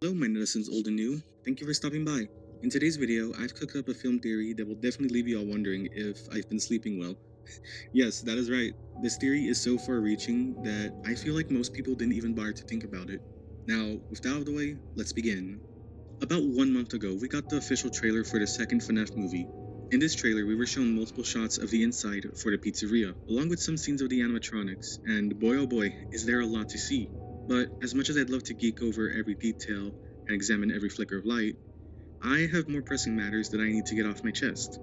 Hello, my netizens old and new. Thank you for stopping by. In today's video, I've cooked up a film theory that will definitely leave you all wondering if I've been sleeping well. Yes, that is right. This theory is so far-reaching that I feel like most people didn't even bother to think about it. Now, with that out of the way, let's begin. About 1 month ago, we got the official trailer for the second FNaF movie. In this trailer, we were shown multiple shots of the inside for the pizzeria, along with some scenes of the animatronics, and boy oh boy, is there a lot to see. But as much as I'd love to geek over every detail and examine every flicker of light, I have more pressing matters that I need to get off my chest.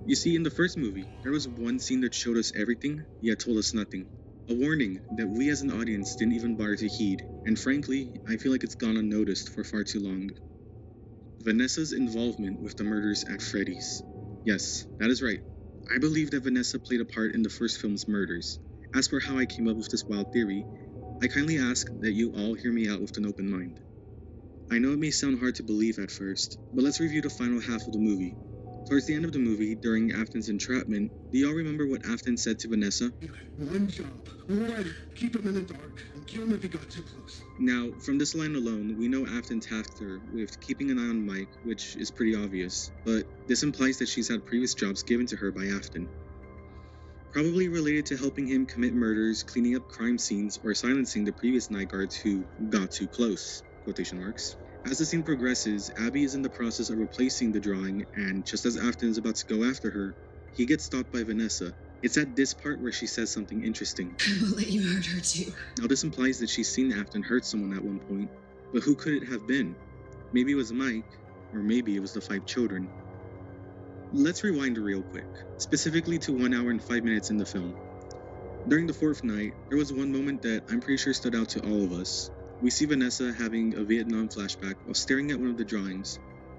You see, in the first movie, there was one scene that showed us everything, yet told us nothing. A warning that we as an audience didn't even bother to heed, and frankly, I feel like it's gone unnoticed for far too long. Vanessa's involvement with the murders at Freddy's. Yes, that is right. I believe that Vanessa played a part in the first film's murders. As for how I came up with this wild theory, I kindly ask that you all hear me out with an open mind. I know it may sound hard to believe at first, but let's review the final half of the movie. Towards the end of the movie, during Afton's entrapment, do y'all remember what Afton said to Vanessa? You had one job. One, keep him in the dark and kill him if he got too close. Now, from this line alone, we know Afton tasked her with keeping an eye on Mike, which is pretty obvious, but this implies that she's had previous jobs given to her by Afton. Probably related to helping him commit murders, cleaning up crime scenes, or silencing the previous night guards who got too close, quotation marks. As the scene progresses, Abby is in the process of replacing the drawing, and just as Afton is about to go after her, he gets stopped by Vanessa. It's at this part where she says something interesting. I will let you hurt her too. Now this implies that she's seen Afton hurt someone at one point, but who could it have been? Maybe it was Mike, or maybe it was the 5 children. Let's rewind real quick, specifically to 1 hour and 5 minutes in the film. During the 4th night, there was one moment that I'm pretty sure stood out to all of us. We see Vanessa having a Vietnam flashback while staring at one of the drawings,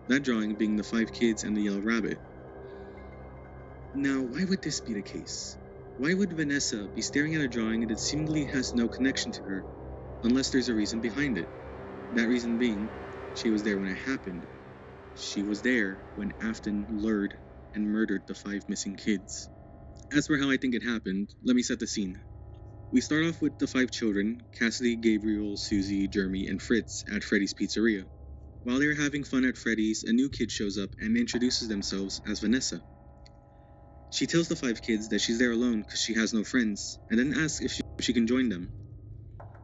that drawing being the 5 kids and the yellow rabbit. Now, why would this be the case? Why would Vanessa be staring at a drawing that seemingly has no connection to her, unless there's a reason behind it? That reason being, she was there when it happened. She was there when Afton lured and murdered the 5 missing kids. As for how I think it happened, let me set the scene. We start off with the 5 children, Cassidy, Gabriel, Susie, Jeremy, and Fritz at Freddy's Pizzeria. While they're having fun at Freddy's, a new kid shows up and introduces themselves as Vanessa. She tells the 5 kids that she's there alone because she has no friends, and then asks if she can join them.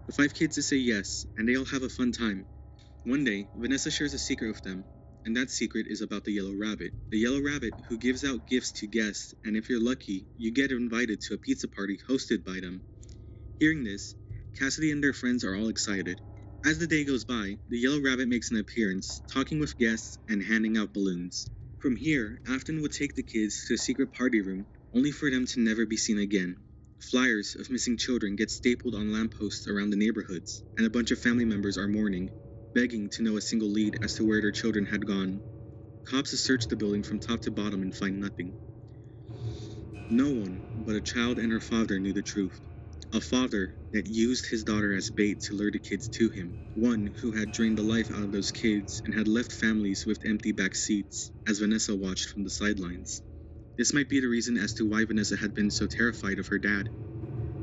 The 5 kids say yes, and they all have a fun time. One day, Vanessa shares a secret with them, and that secret is about the yellow rabbit. The yellow rabbit who gives out gifts to guests, and if you're lucky, you get invited to a pizza party hosted by them. Hearing this, Cassidy and their friends are all excited. As the day goes by, the yellow rabbit makes an appearance, talking with guests and handing out balloons. From here, Afton would take the kids to a secret party room, only for them to never be seen again. Flyers of missing children get stapled on lampposts around the neighborhoods, and a bunch of family members are mourning, begging to know a single lead as to where their children had gone. Cops search the building from top to bottom and find nothing. No one but a child and her father knew the truth. A father that used his daughter as bait to lure the kids to him. One who had drained the life out of those kids and had left families with empty back seats as Vanessa watched from the sidelines. This might be the reason as to why Vanessa had been so terrified of her dad.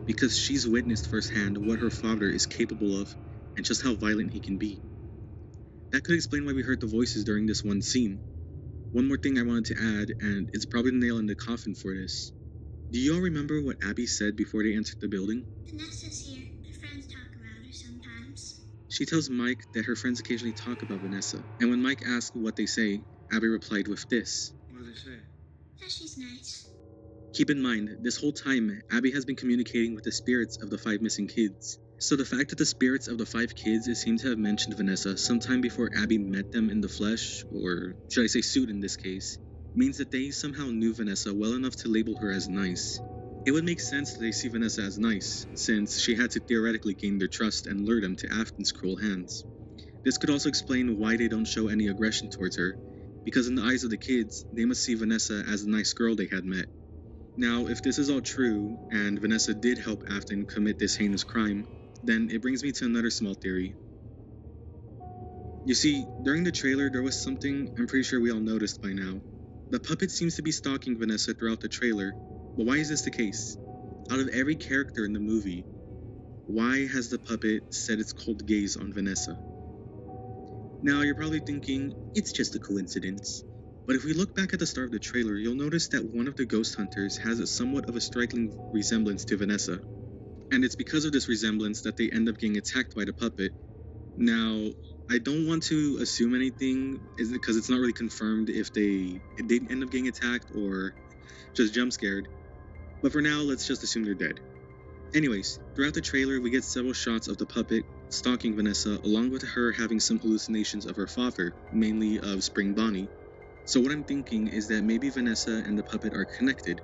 Because she's witnessed firsthand what her father is capable of and just how violent he can be. That could explain why we heard the voices during this one scene. One more thing I wanted to add, and it's probably the nail in the coffin for this. Do y'all remember what Abby said before they entered the building? Vanessa's here. My friends talk about her sometimes. She tells Mike that her friends occasionally talk about Vanessa, and when Mike asked what they say, Abby replied with this. What do they say? That she's nice. Keep in mind, this whole time, Abby has been communicating with the spirits of the 5 missing kids. So the fact that the spirits of the 5 kids seem to have mentioned Vanessa sometime before Abby met them in the flesh, or should I say suit in this case, means that they somehow knew Vanessa well enough to label her as nice. It would make sense that they see Vanessa as nice, since she had to theoretically gain their trust and lure them to Afton's cruel hands. This could also explain why they don't show any aggression towards her, because in the eyes of the kids, they must see Vanessa as the nice girl they had met. Now, if this is all true, and Vanessa did help Afton commit this heinous crime, then it brings me to another small theory. You see, during the trailer there was something I'm pretty sure we all noticed by now. The puppet seems to be stalking Vanessa throughout the trailer, but why is this the case? Out of every character in the movie, why has the puppet set its cold gaze on Vanessa? Now, you're probably thinking, it's just a coincidence. But if we look back at the start of the trailer, you'll notice that one of the ghost hunters has somewhat of a striking resemblance to Vanessa. And it's because of this resemblance that they end up getting attacked by the puppet. Now, I don't want to assume anything because it's not really confirmed if they end up getting attacked or just jump scared. But for now, let's just assume they're dead. Anyways, throughout the trailer, we get several shots of the puppet stalking Vanessa, along with her having some hallucinations of her father, mainly of Spring Bonnie. So what I'm thinking is that maybe Vanessa and the puppet are connected,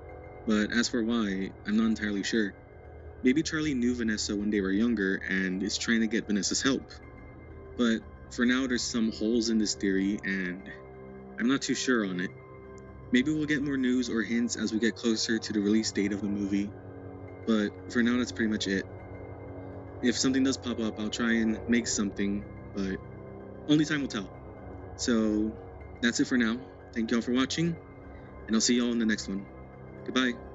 but as for why, I'm not entirely sure. Maybe Charlie knew Vanessa when they were younger and is trying to get Vanessa's help. But for now, there's some holes in this theory, and I'm not too sure on it. Maybe we'll get more news or hints as we get closer to the release date of the movie, but for now, that's pretty much it. If something does pop up, I'll try and make something, but only time will tell. So that's it for now. Thank y'all for watching, and I'll see y'all in the next one. Goodbye.